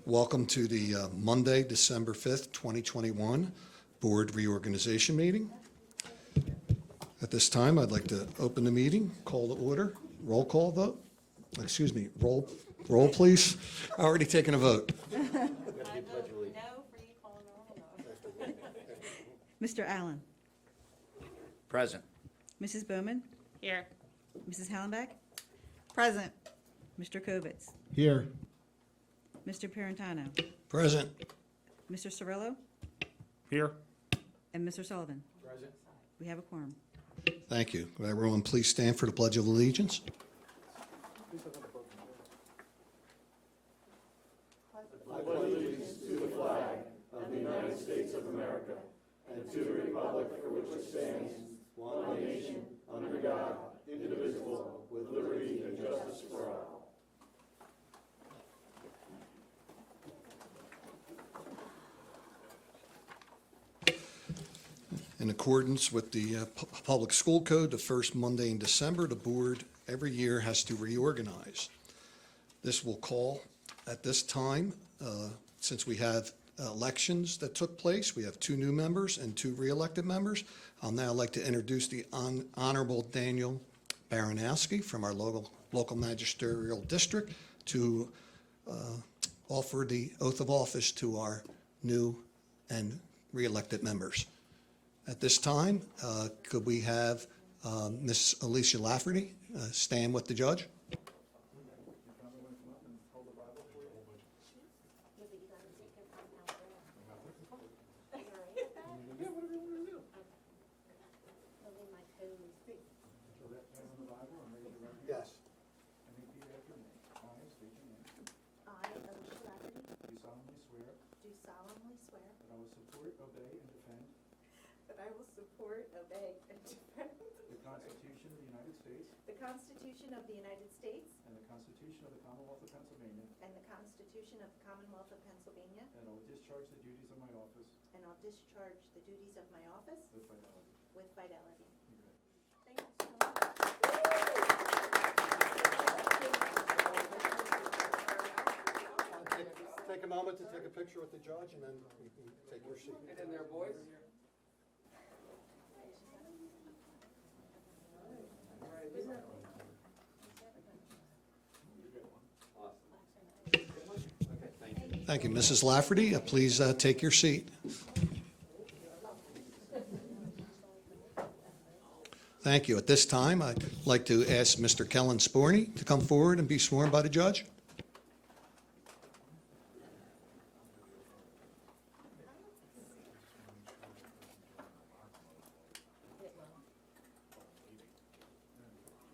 Welcome to the Monday, December 5th, 2021 Board Reorganization Meeting. At this time, I'd like to open the meeting, call to order, roll call vote. Excuse me, roll please. Already taken a vote. Mr. Allen. Present. Mrs. Bowman. Here. Mrs. Hallenbeck. Present. Mr. Kovitz. Here. Mr. Parentano. Present. Mr. Cirillo. Here. And Mr. Sullivan. Present. We have a quorum. Thank you. Would everyone please stand for the Pledge of Allegiance? I pledge allegiance to the flag of the United States of America and to the republic for which it stands, one nation, under God, indivisible, with liberty and justice for all. In accordance with the Public School Code, the first Monday in December, the board every year has to reorganize. This will call at this time, since we have elections that took place, we have 2 new members and 2 re-elected members. I'll now like to introduce the Honorable Daniel Baranowski from our local magisterial district to offer the oath of office to our new and re-elected members. At this time, could we have Ms. Alicia Lafferty stand with the judge? Yes. I, Alicia Lafferty, Do solemnly swear that I will support, obey, and defend that I will support, obey, and defend the Constitution of the United States the Constitution of the United States and the Constitution of the Commonwealth of Pennsylvania, and the Constitution of the Commonwealth of Pennsylvania, and I will discharge the duties of my office and I'll discharge the duties of my office with fidelity. with fidelity. Congratulations. Thank you so much. Take a moment to take a picture with the judge and then you can take your seat. Get in there, boys. Thank you. Mrs. Lafferty, please take your seat. Thank you. At this time, I'd like to ask Mr. Kellen Sporney to come forward and be sworn by the judge.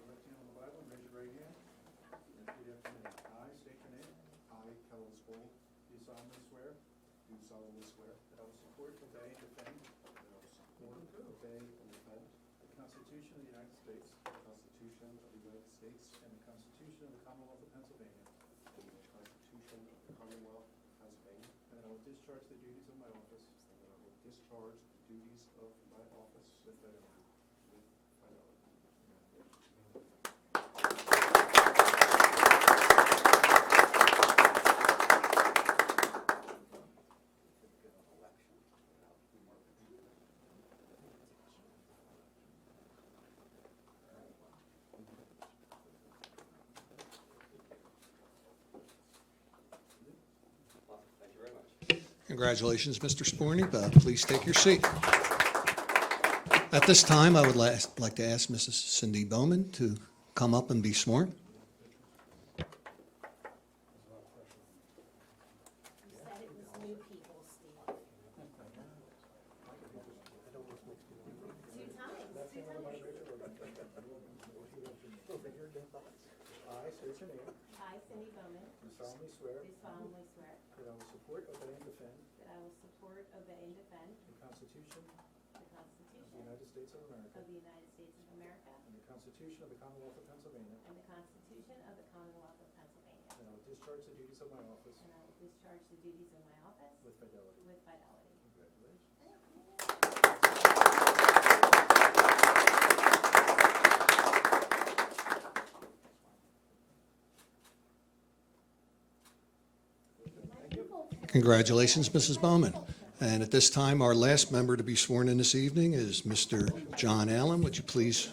Left hand on the Bible and raise your right hand. And repeat after me. I state your name. I, Kellen Sporney, Do solemnly swear do solemnly swear that I will support, obey, and defend that I will support, obey, and defend the Constitution of the United States the Constitution of the United States and the Constitution of the Commonwealth of Pennsylvania, and the Constitution of the Commonwealth of Pennsylvania, and that I will discharge the duties of my office and that I will discharge the duties of my office with fidelity. with fidelity. Thank you very much. Congratulations, Mr. Sporney. Please take your seat. At this time, I would like to ask Mrs. Cindy Bowman to come up and be sworn. You said it was new people, Steve. I state your name. I, Cindy Bowman, Do solemnly swear do solemnly swear that I will support, obey, and defend that I will support, obey, and defend the Constitution the of the Constitution United States of America of the United States of America and the Constitution of the Commonwealth of Pennsylvania, and the Constitution of the Commonwealth of Pennsylvania, and I will discharge the duties of my office and I will discharge the duties of my office with fidelity. with fidelity. Congratulations. Congratulations, Mrs. Bowman. And at this time, our last member to be sworn in this evening is Mr. John Allen. Would you please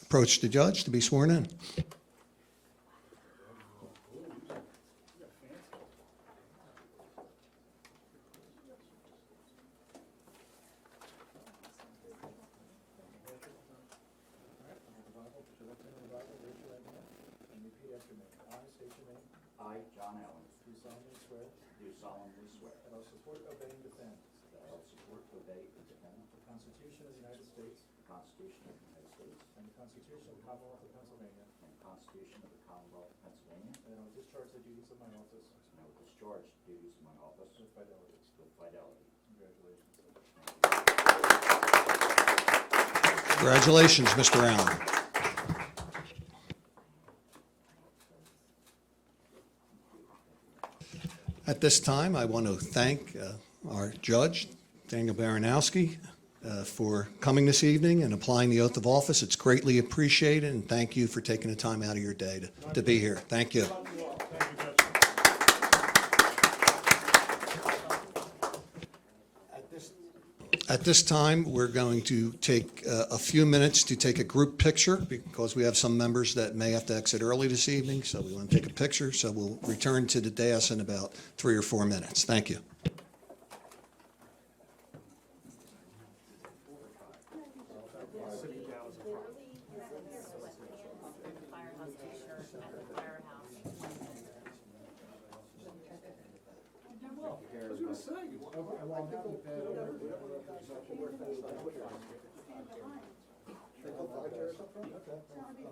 approach the judge to be sworn in? Put your left hand on the Bible, raise your right hand, and repeat after me. I state your name. I, John Allen, Do solemnly swear do solemnly swear that I will support, obey, and defend that I will support, obey, and defend the Constitution of the United States the Constitution of the United States and the Constitution of the Commonwealth of Pennsylvania, and the Constitution of the Commonwealth of Pennsylvania, and I will discharge the duties of my office and I will discharge the duties of my office with fidelity. with fidelity. Congratulations. Congratulations, Mr. Allen. At this time, I want to thank our judge, Daniel Baranowski, for coming this evening and applying the oath of office. It's greatly appreciated, and thank you for taking the time out of your day to be here. Thank you. At this time, we're going to take a few minutes to take a group picture because we have some members that may have to exit early this evening, so we want to take a picture. So we'll return to the dais in about 3 or 4 minutes. Thank you. Firehouse t-shirt at the firehouse.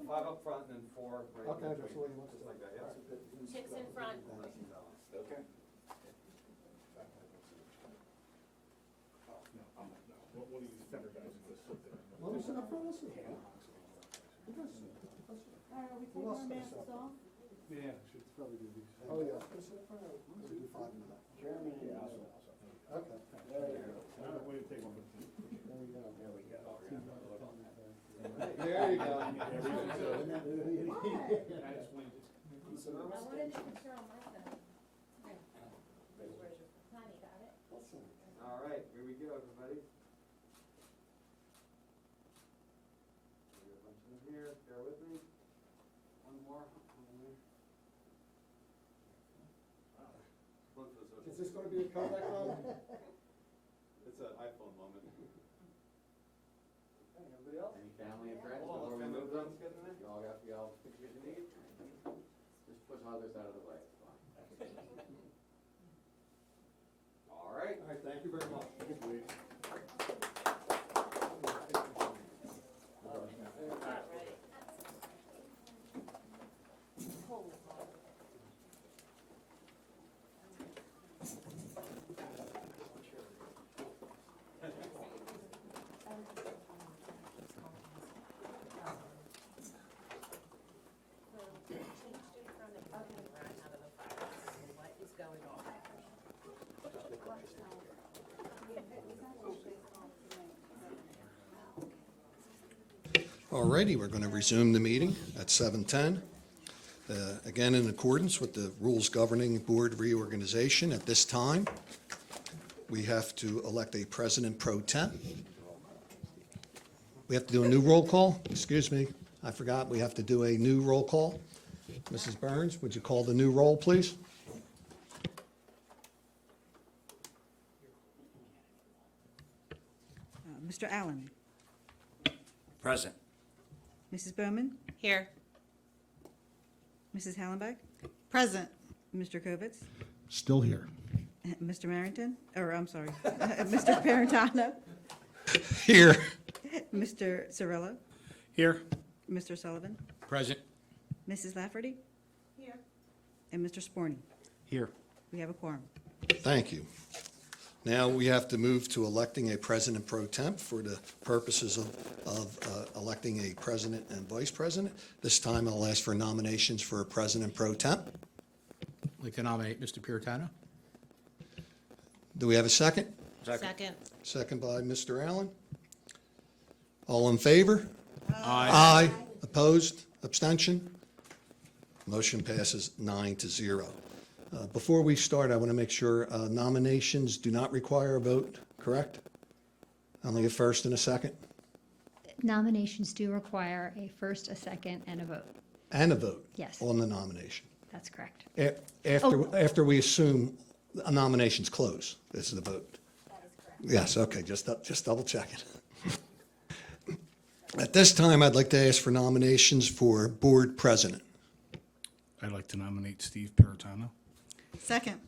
Five up front and then four right in Okay, between. that's what you want to Just like that, yeah. Chicks in front. Okay. Well, listen up front, listen. You guys sit. Are we taking our masks off? Yeah, should probably do these. Oh, yeah. Sit up front, or do 5 in the back? Okay. There you go. There we go. There you go. I wanted to make sure on my phone. Honey, got it? All right, here we go, everybody. We got a bunch of them here, bear with me. One more. Is this gonna be a comeback moment? It's an iPhone moment. Everybody else? Any family and friends Hold on, before we family move and them? friends getting in there? You all got the pictures you need? Just push others out of the way. It's fine. All right. All right, thank you very much. What is going on? All righty, we're going to resume the meeting at 7:10. Again, in accordance with the rules governing board reorganization, at this time, we have to elect a president pro tem. We have to do a new roll call. Excuse me, I forgot, we have to do a new roll call. Mrs. Burns, would you call the new roll, please? Mr. Allen? Present. Mrs. Bowman? Here. Mrs. Hallenbeck? Present. Mr. Kovitz? Still here. Mr. Marrington? Or, I'm sorry, Mr. Parentano? Here. Mr. Cirillo? Here. Mr. Sullivan, Present. Mrs. Lafferty, Here. and Mr. Sporny. Here. We have a quorum. Thank you. Now we have to move to electing a president pro temp for the purposes of electing a president and vice president. This time I'll ask for nominations for a president pro temp. I'd like to nominate Mr. Puritano. Do we have a second? Second. Second by Mr. Allen. All in favor? Aye. Aye. Opposed? Abstention? Motion passes 9-0. Before we start, I want to make sure nominations do not require a vote, correct? Only a first and a second? Nominations do require a first, a second, and a vote. And a vote? Yes. On the nomination. That's correct. After we assume a nomination's close, this is the vote? That is correct. Yes, okay, just double check it. At this time, I'd like to ask for nominations for board president. I'd like to nominate Steve Puritano. Second.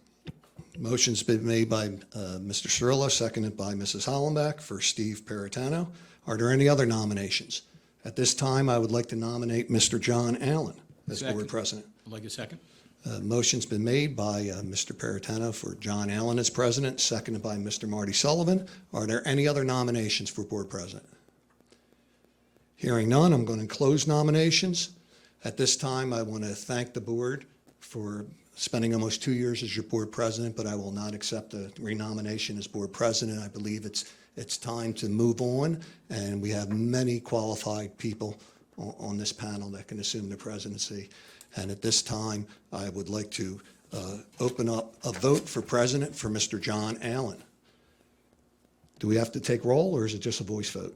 Motion's been made by Mr. Cirillo, seconded by Mrs. Hollenbeck for Steve Puritano. Are there any other nominations? At this time, I would like to nominate Mr. John Allen as board Second. president. I'd like a second. Motion's been made by Mr. Puritano for John Allen as president, seconded by Mr. Marty Sullivan. Are there any other nominations for board president? Hearing none, I'm going to close nominations. At this time, I want to thank the board for spending almost 2 years as your board president, but I will not accept a renomination as board president. I believe it's time to move on, and we have many qualified people on this panel that can assume the presidency. And at this time, I would like to open up a vote for president for Mr. John Allen. Do we have to take roll, or is it just a voice vote?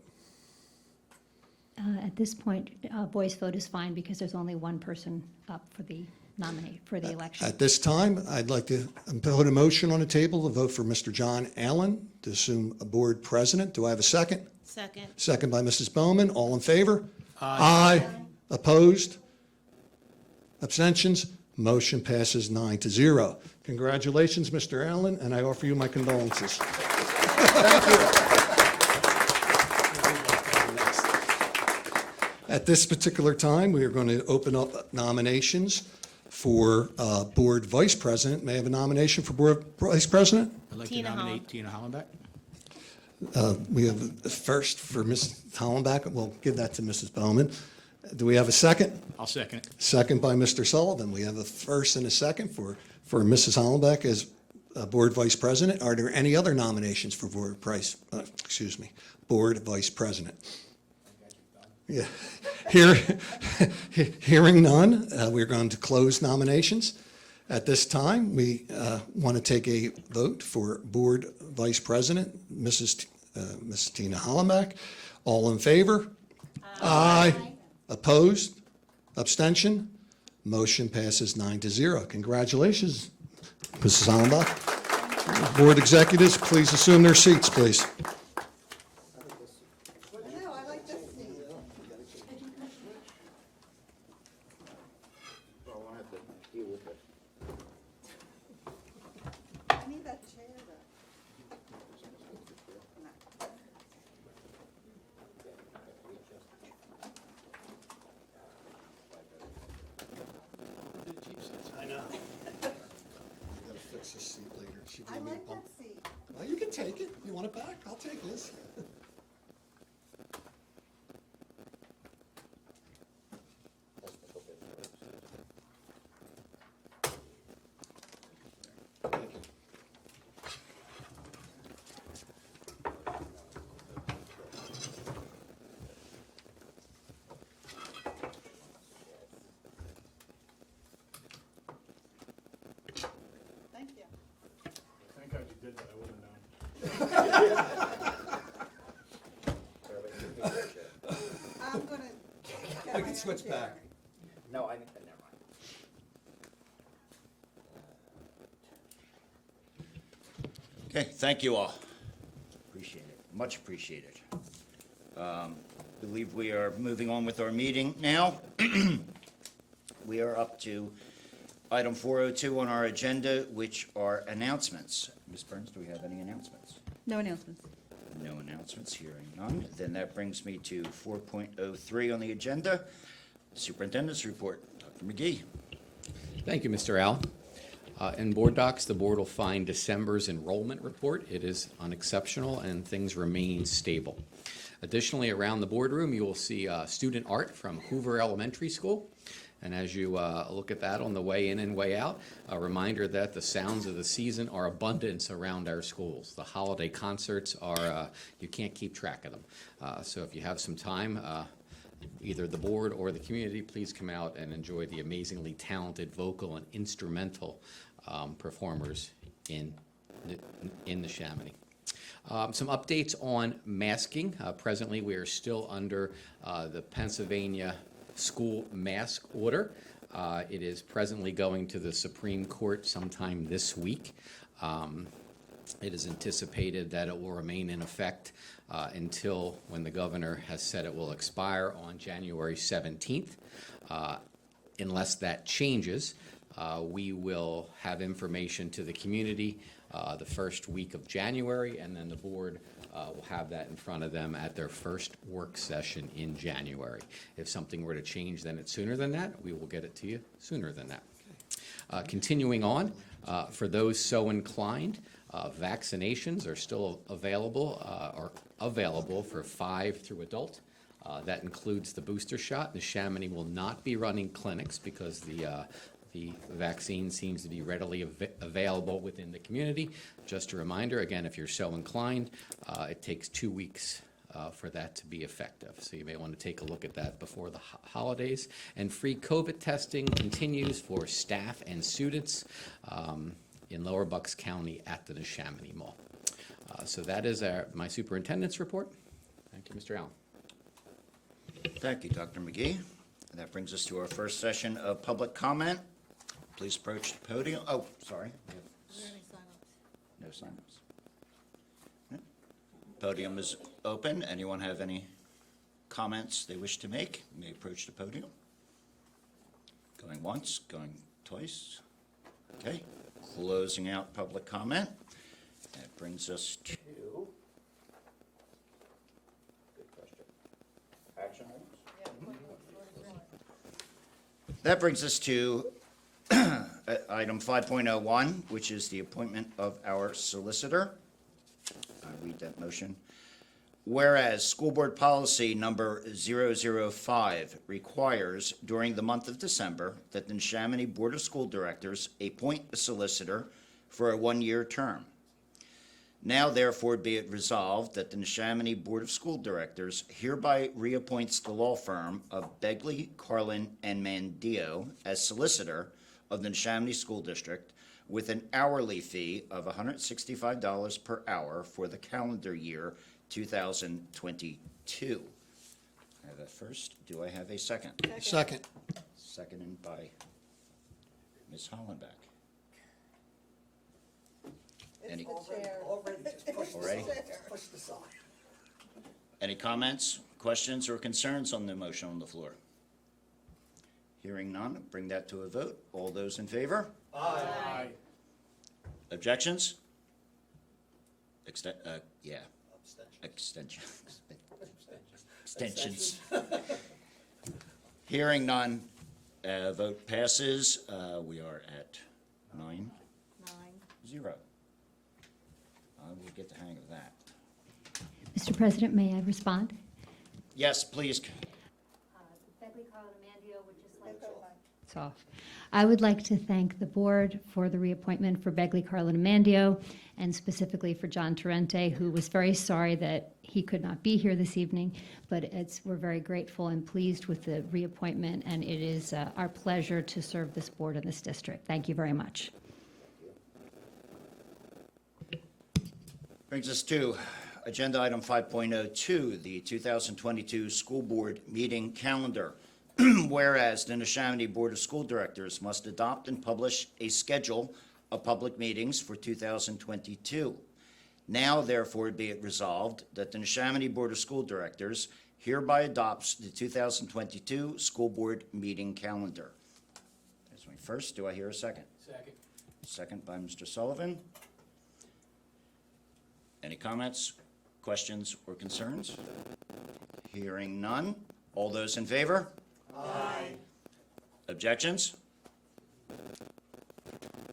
At this point, voice vote is fine because there's only one person up for the election. At this time, I'd like to put a motion on the table to vote for Mr. John Allen to assume a board president. Do I have a second? Second. Second by Mrs. Bowman. All in favor? Aye. Opposed? Abstentions? Motion passes 9-0. Congratulations, Mr. Allen, and I offer you my condolences. Thank you. At this particular time, we are going to open up nominations for board vice president. May I have a nomination for board vice president? I'd like to Tina nominate Tina Hollenbeck. We have the first for Ms. Hollenbeck. We'll give that to Mrs. Bowman. Do we have a second? I'll second it. Second by Mr. Sullivan. We have a first and a second for Mrs. Hollenbeck as board vice president. Are there any other nominations for board vice president? Yeah. Hearing none, we're going to close nominations. At this time, we want to take a vote for board vice president, Mrs. Tina Hollenbeck. All in favor? Aye. Opposed? Abstention? Motion passes 9-0. Congratulations, Mrs. Hollenbeck. Board executives, please assume their seats, please. No, I like this seat. Well, I have to deal with it. I need that chair though. I know. You gotta fix this seat later. She I gave me a like bump. that seat. Well, you can take it. You want it back? I'll take this. Thank you. Thank you. Thank God you did that. I wouldn't have known. I'm gonna. We can switch back. No, I think, never mind. Okay, thank you all. Appreciate it, much appreciated. Believe we are moving on with our meeting now. We are up to item 402 on our agenda, which are announcements. Ms. Burns, do we have any announcements? No announcements. No announcements, hearing none. Then that brings me to 4.03 on the agenda, Superintendent's report. Dr. McGee. Thank you, Mr. Al. In Board Docs, the board will find December's enrollment report. It is unexceptional and things remain stable. Additionally, around the boardroom, you will see student art from Hoover Elementary School. And as you look at that on the way in and way out, a reminder that the sounds of the season are abundance around our schools. The holiday concerts are, you can't keep track of them. So if you have some time, either the board or the community, please come out and enjoy the amazingly talented vocal and instrumental performers in Neshaminy. Some updates on masking. Presently, we are still under the Pennsylvania school mask order. It is presently going to the Supreme Court sometime this week. It is anticipated that it will remain in effect until when the governor has said it will expire on January 17th. Unless that changes, we will have information to the community the first week of January, and then the board will have that in front of them at their first work session in January. If something were to change, then it's sooner than that. We will get it to you sooner than that. Continuing on, for those so inclined, vaccinations are still available for 5 through adult. That includes the booster shot. Neshaminy will not be running clinics because the vaccine seems to be readily available within the community. Just a reminder, again, if you're so inclined, it takes 2 weeks for that to be effective. So you may want to take a look at that before the holidays. And free COVID testing continues for staff and students in Lower Bucks County at the Neshaminy Mall. So that is my superintendent's report. Thank you, Mr. Allen. Thank you, Dr. McGee. And that brings us to our first session of public comment. Please approach the podium. Oh, sorry. No sign-ups. Podium is open. Anyone have any comments they wish to make? You may approach the podium. Going once, going twice. Okay, closing out public comment. That brings us to, good question, action items? That brings us to item 5.01, which is the appointment of our solicitor. I read that motion. Whereas School Board Policy Number 005 requires during the month of December that the Neshaminy Board of School Directors appoint a solicitor for a 1-year term. Now therefore be it resolved that the Neshaminy Board of School Directors hereby reappoints the law firm of Begley, Carlin, and Mandio as solicitor of the Neshaminy School District with an hourly fee of $165 per hour for the calendar year 2022. I have a first. Do I have a second? Second. Seconded by Ms. Hollenbeck. Any, already? Any comments, questions, or concerns on the motion on the floor? Hearing none, bring that to a vote. All those in favor? Aye. Objections? Yeah. Extensions. Hearing none, vote passes. We are at 9-0. We'll get the hang of that. Mr. President, may I respond? Yes, please. Begley, Carlin, and Mandio would just like to... It's off. I would like to thank the board for the reappointment for Begley, Carlin, and Mandio, and specifically for John Torrente, who was very sorry that he could not be here this evening, but we're very grateful and pleased with the reappointment, and it is our pleasure to serve this board in this district. Thank you very much. Brings us to agenda item 5.02, the 2022 school board meeting calendar. Whereas the Neshaminy Board of School Directors must adopt and publish a schedule of public meetings for 2022. Now, therefore, be it resolved that the Neshaminy Board of School Directors hereby adopts the 2022 school board meeting calendar. That's my first. Do I hear a second? Second. Second by Mr. Sullivan. Any comments, Questions or concerns? Hearing none. All those in favor? Aye. Objections?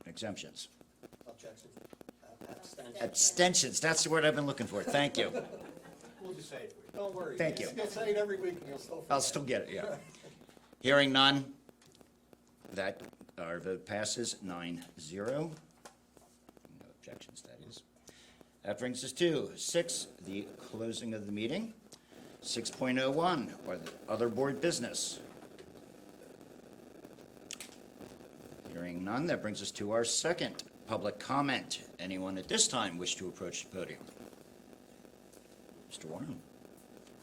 Exemptions? Objection. Abstentions, that's the word I've been looking for. Thank you. We'll just say it for you. Don't worry. Thank you. You'll say it every week and you'll still. I'll still get it, yeah. Hearing none, that, our vote passes 9-0. No objections, that is. That brings us to 6, the closing of the meeting. 6.01, or the other board business. Hearing none, that brings us to our second public comment. Anyone at this time wish to approach the podium? Mr. Warren,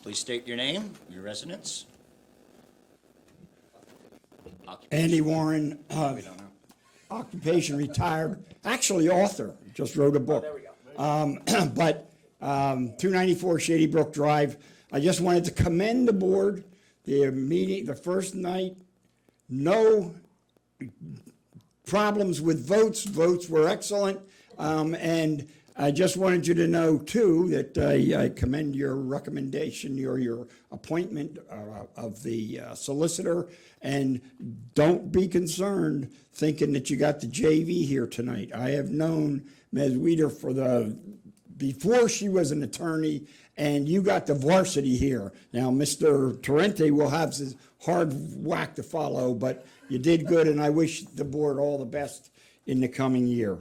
please state your name, your residence. Andy Warren, We don't know. occupation retired, actually author, just wrote a book. There we go. 294 Shady Brook Drive. I just wanted to commend the board, the meeting, the first night, no problems with votes. Votes were excellent. And I just wanted you to know, too, that I commend your recommendation, your appointment of the solicitor. And don't be concerned thinking that you got the JV here tonight. I have known Ms. Weeder before she was an attorney, and you got the varsity here. Now, Mr. Torrente will have his hard whack to follow, but you did good, and I wish the board all the best in the coming year.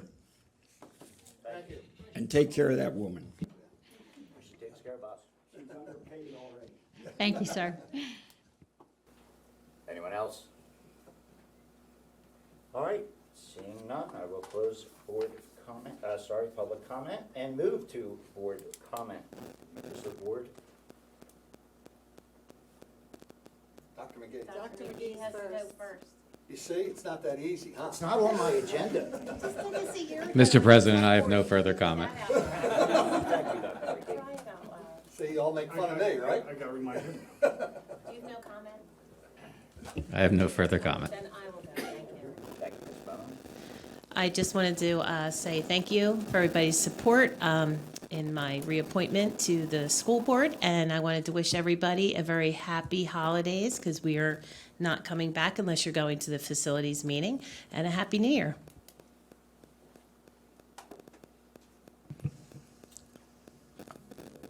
Thank you. And take care of that woman. She takes care of us. Thank you, sir. Anyone else? All right, seeing none, I will close public comment and move to board comment. Members of the board. Dr. McGee. Dr. McGee has to go first. You see, it's not that easy, huh? It's not on my agenda. Just give us a year. Mr. President, I have no further comment. Thank you, Dr. McGee. Try it out loud. See, you all make fun of me, right? I got reminded. Do you have no comment? I have no further comment. Then I will go, thank you. Thank you, Ms. Bowen. I just wanted to say thank you for everybody's support in my reappointment to the school board, and I wanted to wish everybody a very happy holidays, because we are not coming back unless you're going to the facilities meeting, and a happy new year.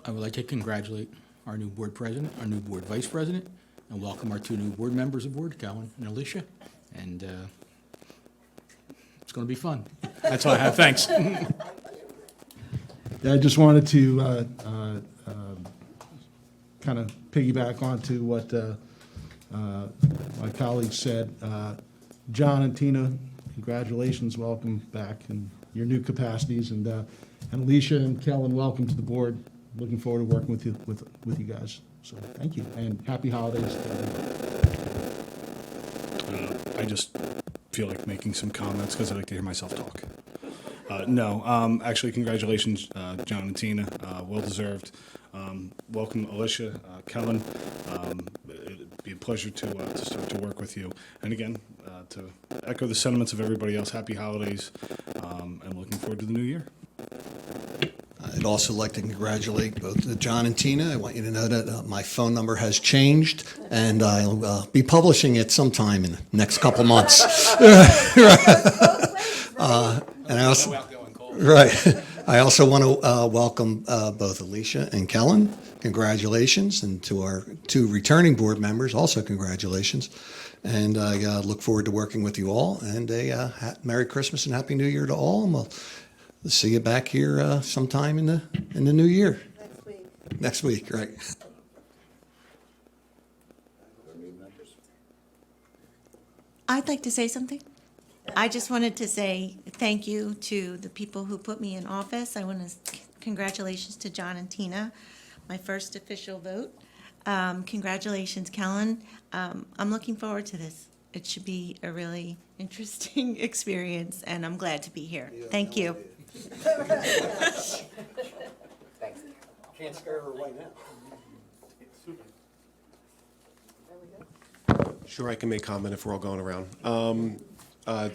I would like to congratulate our new board president, our new board vice president, and welcome our 2 new board members aboard, Calvin and Alicia. And it's going to be fun. That's all I have. Thanks. Yeah, I just wanted to kind of piggyback onto what my colleagues said. John and Tina, congratulations, welcome back in your new capacities, and Alicia and Kellen, welcome to the board. Looking forward to working with you guys. So thank you, and happy holidays to everyone. I just feel like making some comments because I like to hear myself talk. Actually, congratulations, John and Tina. Well deserved. Welcome, Alicia, Kellen. It'd be a pleasure to start to work with you. And again, to echo the sentiments of everybody else, happy holidays, and looking forward to the new year. I'd also like to congratulate both John and Tina. I want you to know that my phone number has changed, and I'll be publishing it sometime in the next couple months. And I also, I also want to welcome both Alicia and Kellen. Congratulations, and to our 2 returning board members, also congratulations. And I look forward to working with you all. And a Merry Christmas and Happy New Year to all. And we'll see you back here sometime in the new year. Next week. Next week, right? I'd like to say something. I just wanted to say thank you to the people who put me in office. I want to congratulations to John and Tina, my first official vote. Congratulations, Kellen. I'm looking forward to this. It should be a really interesting experience, and I'm glad to be here. Thank you. Thanks. Can't scare her away now. Sure, I can make comment if we're all going around.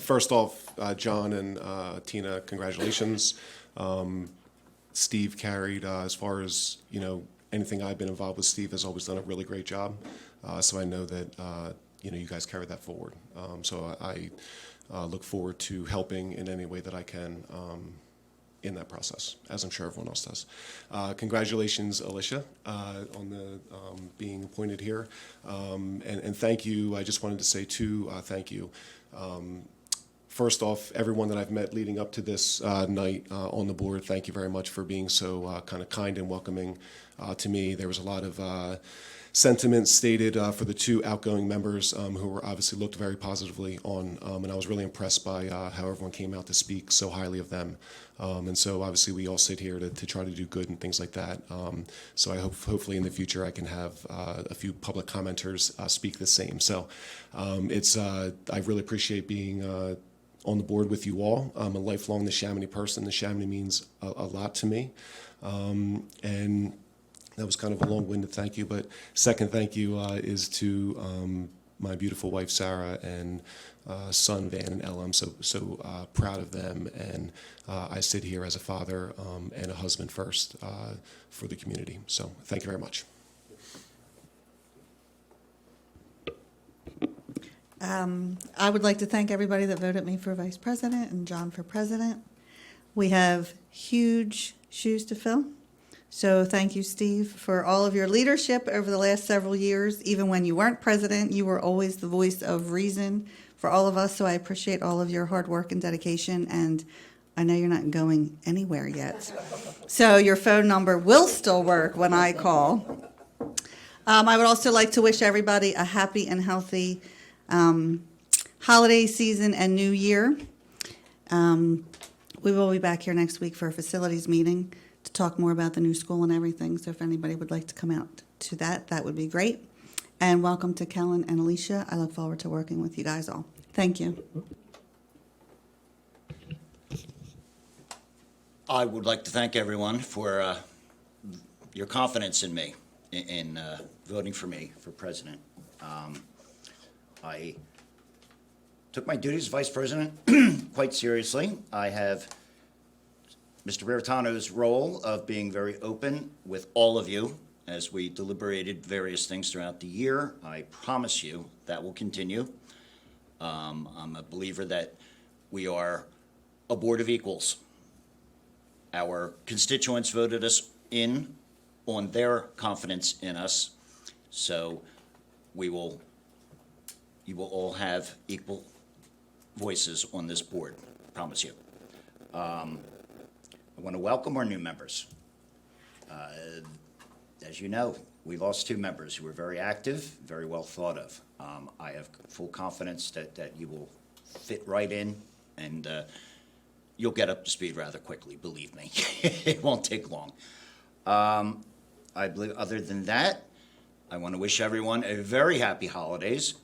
First off, John and Tina, congratulations. Steve carried as far as, anything I've been involved with. Steve has always done a really great job. So I know that, you guys carry that forward. So I look forward to helping in any way that I can in that process, as I'm sure everyone else does. Congratulations, Alicia, on the being appointed here. And thank you. I just wanted to say, too, thank you. First off, everyone that I've met leading up to this night on the board, thank you very much for being so kind of kind and welcoming to me. There was a lot of sentiments stated for the two outgoing members who were obviously looked very positively on, and I was really impressed by how everyone came out to speak so highly of them. And so obviously we all sit here to try to do good and things like that. So I hopefully in the future I can have a few public commenters speak the same. So I really appreciate being on the board with you all. I'm a lifelong Neshaminy person. Neshaminy means a lot to me. And that was kind of a long-winded thank you, but second thank you is to my beautiful wife, Sarah, and son, Van and Ella. I'm so proud of them, and I sit here as a father and a husband first for the community. So thank you very much. I would like to thank everybody that voted me for vice president and John for president. We have huge shoes to fill. So thank you, Steve, for all of your leadership over the last several years. Even when you weren't president, you were always the voice of reason for all of us. So I appreciate all of your hard work and dedication. And I know you're not going anywhere yet. So your phone number will still work when I call. I would also like to wish everybody a happy and healthy holiday season and new year. We will be back here next week for a facilities meeting to talk more about the new school and everything. So if anybody would like to come out to that, that would be great. And welcome to Kellen and Alicia. I look forward to working with you guys all. Thank you. I would like to thank everyone for your confidence in me, in voting for me for president. I took my duties as vice president quite seriously. I have Mr. Bertano's role of being very open with all of you as we deliberated various things throughout the year. I promise you that will continue. I'm a believer that we are a board of equals. Our constituents voted us in on their confidence in us, so you will all have equal voices on this board, I promise you. I want to welcome our new members. As you know, we lost two members who were very active, very well thought of. I have full confidence that you will fit right in, and you'll get up to speed rather quickly, believe me. It won't take long. I believe, other than that, I want to wish everyone a very happy holidays,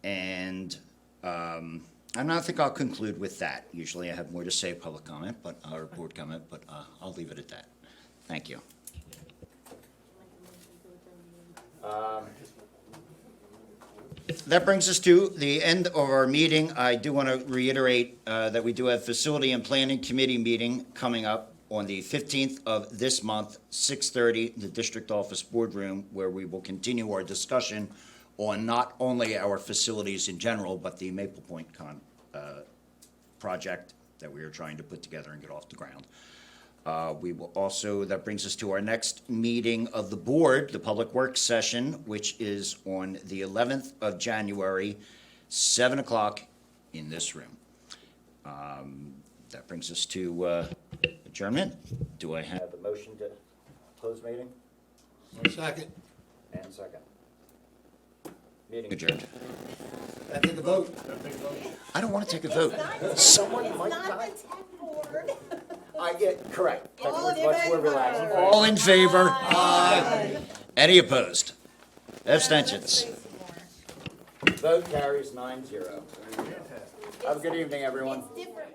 and I think I'll conclude with that. Usually I have more to say, public comment, or board comment, but I'll leave it at that. Thank you. That brings us to the end of our meeting. I do want to reiterate that we do have Facility and Planning Committee meeting coming up on the 15th of this month, 6:30, the District Office Boardroom, where we will continue our discussion on not only our facilities in general, but the Maple Point project that we are trying to put together and get off the ground. We will also, that brings us to our next meeting of the board, the Public Works session, which is on the 11th of January, 7 o'clock in this room. That brings us to adjournment. Do I have a motion to close meeting? Second. And second. Meeting adjourned. I take a vote. I don't want to take a vote. Someone might die. I get correct. Much more relaxed. All in favor? Aye. Any opposed? Abstentions? Vote carries 9-0. Have a good evening, everyone. It's different.